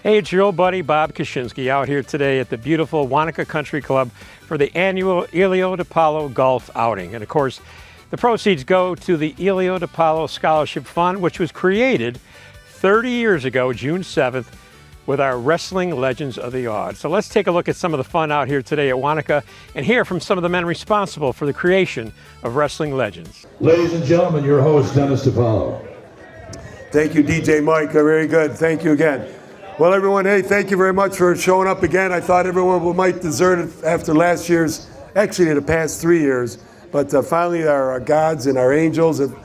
Hey, it's your old buddy Bob Kaczynski out here today at the beautiful Wanakah Country Club for the annual Ilio DiPaolo Golf Outing. And of course, the proceeds go to the Ilio DiPaolo Scholarship Fund, which was created 30 years ago, June 7th, with our wrestling legends of the odd. So let's take a look at some of the fun out here today at Wanakah and hear from some of the men responsible for the creation of wrestling legends. Ladies and gentlemen, your host, Dennis DiPaolo. Thank you, DJ Mike. Very good. Thank you again. Well, everyone, hey, thank you very much for showing up again. I thought everyone might desert it after last year's, actually the past 3 years, but finally our gods and our angels have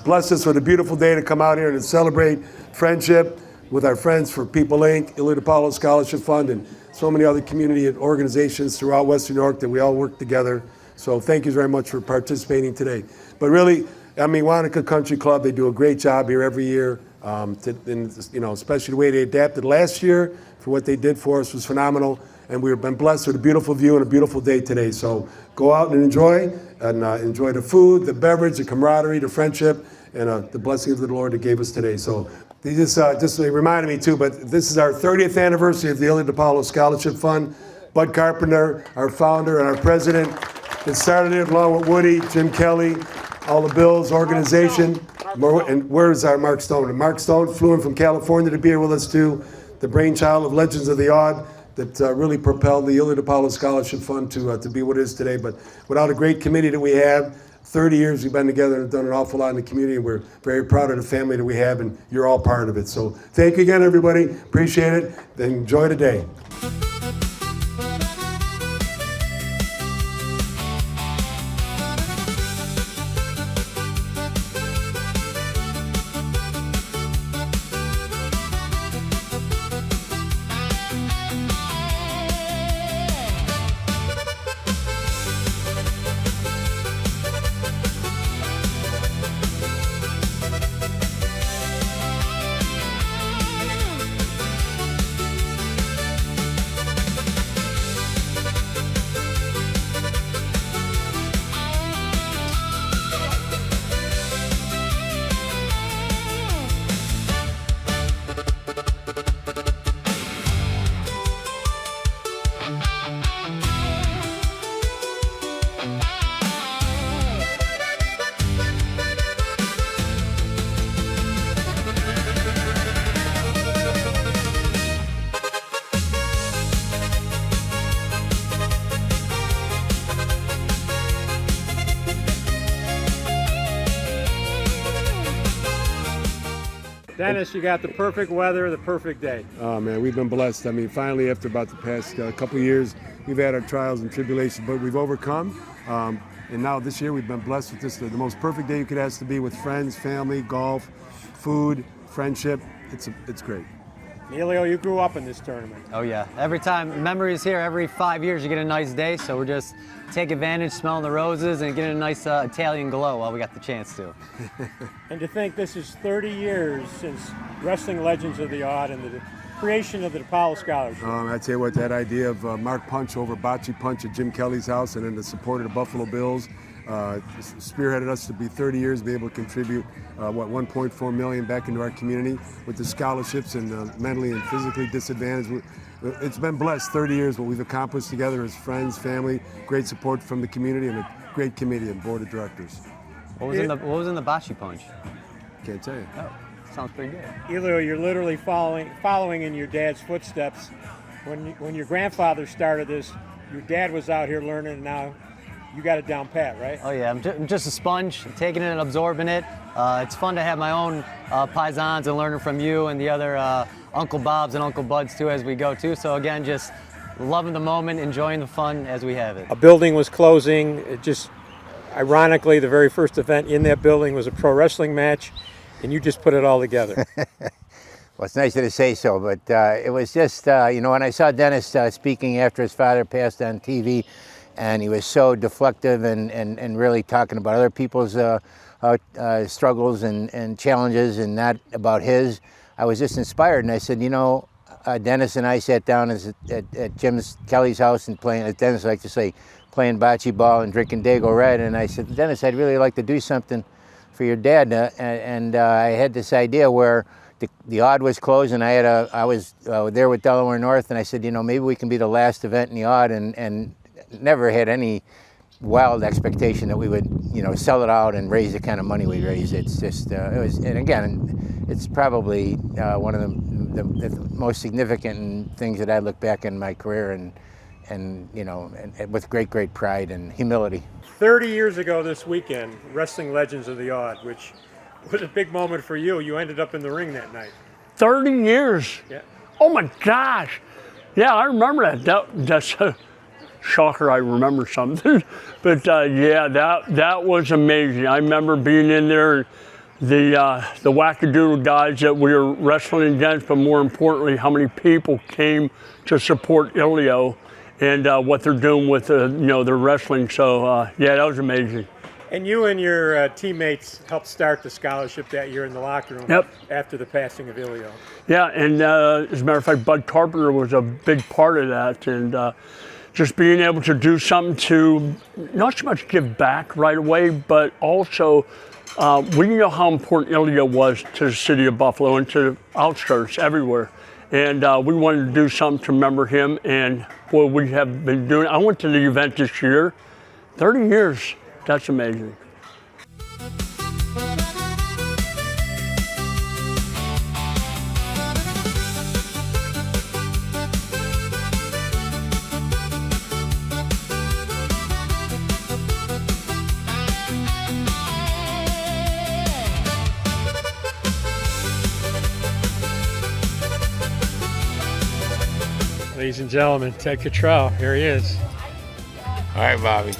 blessed us with a beautiful day to come out here and celebrate friendship with our friends for People Inc., Ilio DiPaolo Scholarship Fund, and so many other community organizations throughout Western New York that we all work together. So thank you very much for participating today. But really, I mean, Wanakah Country Club, they do a great job here every year. Especially the way they adapted last year for what they did for us was phenomenal. And we've been blessed with a beautiful view and a beautiful day today. So go out and enjoy the food, the beverage, the camaraderie, the friendship, and the blessings of the Lord that gave us today. So they just reminded me too, but this is our 30th anniversary of the Ilio DiPaolo Scholarship Fund. Bud Carpenter, our founder and our president, that started it along with Woody, Jim Kelly, all the Bills organization. And where's our Mark Stone? And Mark Stone flew in from California to be here with us too, the brainchild of Legends of the Odd that really propelled the Ilio DiPaolo Scholarship Fund to be what it is today. But without a great committee that we have, 30 years we've been together and done an awful lot in the community. We're very proud of the family that we have, and you're all part of it. So thank you again, everybody. Appreciate it. Then enjoy the day. Dennis, you got the perfect weather, the perfect day. Oh man, we've been blessed. I mean, finally, after about the past couple of years, we've had our trials and tribulations, but we've overcome. And now this year, we've been blessed with this, the most perfect day you could ask to be with friends, family, golf, food, friendship. It's great. Ilio, you grew up in this tournament. Oh yeah, every time, memories here, every 5 years you get a nice day, so we're just take advantage, smelling the roses and getting a nice Italian glow while we got the chance to. And to think this is 30 years since Wrestling Legends of the Odd and the creation of the DiPaolo Scholarship. I tell you what, that idea of Mark Punch over Bocce Punch at Jim Kelly's house and then the support of the Buffalo Bills spearheaded us to be 30 years, be able to contribute, $1.4 million back into our community with the scholarships and mentally and physically disadvantaged. It's been blessed, 30 years, what we've accomplished together as friends, family, great support from the community, and a great committee and board of directors. What was in the Bocce Punch? Can't tell you. Oh, sounds pretty good. Ilio, you're literally following in your dad's footsteps. When your grandfather started this, your dad was out here learning, and now you got it down pat, right? Oh yeah, I'm just a sponge, taking it and absorbing it. It's fun to have my own paisans and learning from you and the other Uncle Bobs and Uncle Buds too as we go too. So again, just loving the moment, enjoying the fun as we have it. A building was closing. It just, ironically, the very first event in that building was a pro wrestling match, and you just put it all together. Well, it's nice to say so, but it was just, when I saw Dennis speaking after his father passed on TV, and he was so deflective and really talking about other people's struggles and challenges and not about his, I was just inspired. And I said, Dennis and I sat down at Jim Kelly's house and as Dennis likes to say, playing bocce ball and drinking Dago Red. And I said, Dennis, I'd really like to do something for your dad. And I had this idea where the odd was closed, and I was there with Delaware North, and I said, you know, maybe we can be the last event in the odd, and never had any wild expectation that we would, you know, sell it out and raise the kind of money we raised. It's just, it was, and again, it's probably one of the most significant things that I look back in my career, and you know, and with great pride and humility. 30 years ago this weekend, Wrestling Legends of the Odd, which was a big moment for you. You ended up in the ring that night. 30 years? Yeah. Oh my gosh. Yeah, I remember that. That's a shocker, I remember something. But yeah, that was amazing. I remember being in there, the wackadoodle guys that we were wrestling against, but more importantly, how many people came to support Ilio and what they're doing with you know, their wrestling. So yeah, that was amazing. And you and your teammates helped start the scholarship that year in the locker room. Yep. After the passing of Ilio. Yeah, and as a matter of fact, Bud Carpenter was a big part of that, and just being able to do something to not so much give back right away, but also we know how important Ilio was to the city of Buffalo and to outskirts everywhere. And we wanted to do something to remember him, and boy, we have been doing it. I went to the event this year, 30 years, that's amazing. Ladies and gentlemen, Ted Cottrell, here he is. All right, Bobby.